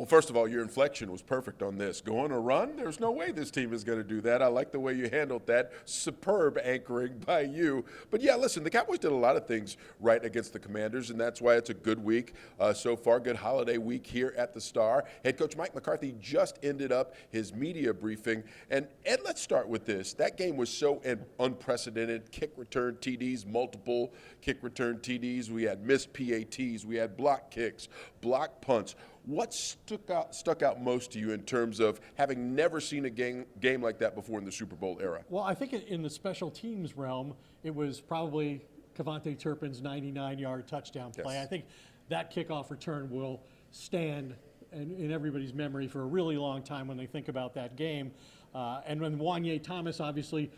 Well, first of all, your inflection was perfect on this. Go on a run? There's no way this team is going to do that. I like the way you handled that. Superb anchoring by you. But yeah, listen, the Cowboys did a lot of things right against the Commanders, and that's why it's a good week so far. Good holiday week here at the Star. Head coach Mike McCarthy just ended up his media briefing. And Ed, let's start with this. That game was so unprecedented. Kick return TDs, multiple kick return TDs. We had missed PATs. We had block kicks, block punts. What stuck out most to you in terms of having never seen a game like that before in the Super Bowl era? Well, I think in the special teams realm, it was probably Kevontae Turpin's 99-yard touchdown play. Yes. I think that kickoff return will stand in everybody's memory for a really long time when they think about that game. And when Wanye Thomas obviously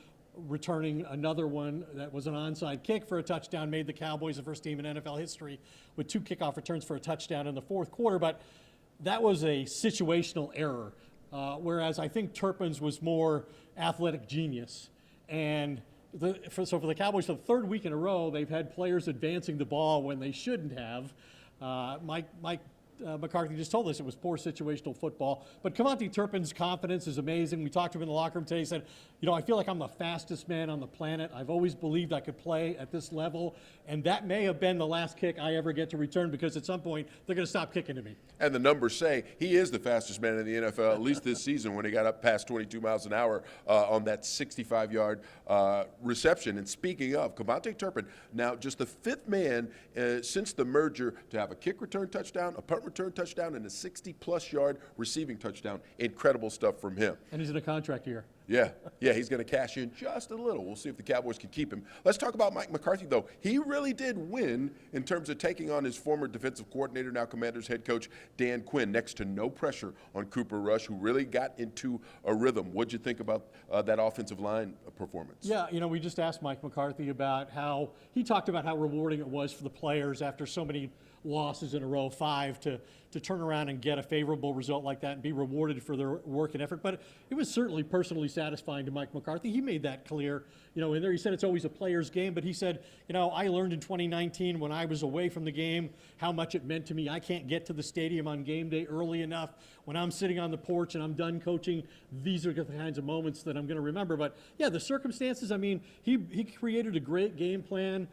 returning another one that was an onside kick for a touchdown, made the Cowboys the first team in NFL history with 2 kickoff returns for a touchdown in the fourth quarter. But that was a situational error, whereas I think Turpin's was more athletic genius. And so for the Cowboys, for the third week in a row, they've had players advancing the ball when they shouldn't have. Mike McCarthy just told us it was poor situational football. But Kevontae Turpin's confidence is amazing. We talked to him in the locker room today. He said, you know, I feel like I'm the fastest man on the planet. I've always believed I could play at this level. And that may have been the last kick I ever get to return because at some point they're going to stop kicking to me. And the numbers say he is the fastest man in the NFL, at least this season, when he got up past 22 miles an hour on that 65-yard reception. And speaking of, Kevontae Turpin, now just the 5th man since the merger to have a kick return touchdown, a punt return touchdown, and a 60-plus yard receiving touchdown. Incredible stuff from him. And he's in a contract year. Yeah, he's going to cash in just a little. We'll see if the Cowboys can keep him. Let's talk about Mike McCarthy, though. He really did win in terms of taking on his former defensive coordinator, now Commanders head coach Dan Quinn, next to no pressure on Cooper Rush, who really got into a rhythm. What'd you think about that offensive line performance? Yeah, you know, we just asked Mike McCarthy about how he talked about how rewarding it was for the players after so many losses in a row, 5, to turn around and get a favorable result like that and be rewarded for their work and effort. But it was certainly personally satisfying to Mike McCarthy. He made that clear, you know, in there. He said it's always a player's game, but he said, you know, I learned in 2019 when I was away from the game how much it meant to me. I can't get to the stadium on game day early enough. When I'm sitting on the porch and I'm done coaching, these are the kinds of moments that I'm going to remember. But yeah, the circumstances, I mean, he created a great game plan.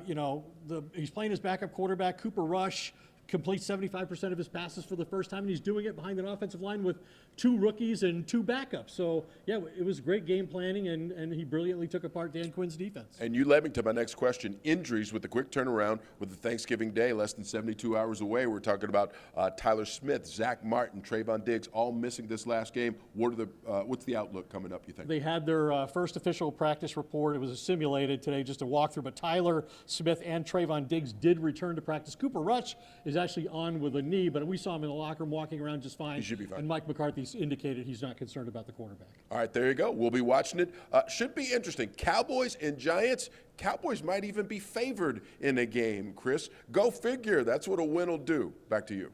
You know, he's playing his backup quarterback, Cooper Rush, completes 75% of his passes for the first time, and he's doing it behind an offensive line with 2 rookies and 2 backups. So, yeah, it was great game planning, and he brilliantly took apart Dan Quinn's defense. And you led me to my next question. Injuries with the quick turnaround with the Thanksgiving Day, less than 72 hours away. We're talking about Tyler Smith, Zach Martin, Trayvon Diggs, all missing this last game. What's the outlook coming up, you think? They had their first official practice report. It was simulated today, just a walkthrough. But Tyler Smith and Trayvon Diggs did return to practice. Cooper Rush is actually on with a knee, but we saw him in the locker room walking around just fine. He should be fine. And Mike McCarthy's indicated he's not concerned about the quarterback. All right, there you go. We'll be watching it. Should be interesting. Cowboys and Giants. Cowboys might even be favored in a game, Chris. Go figure. That's what a win will do. Back to you.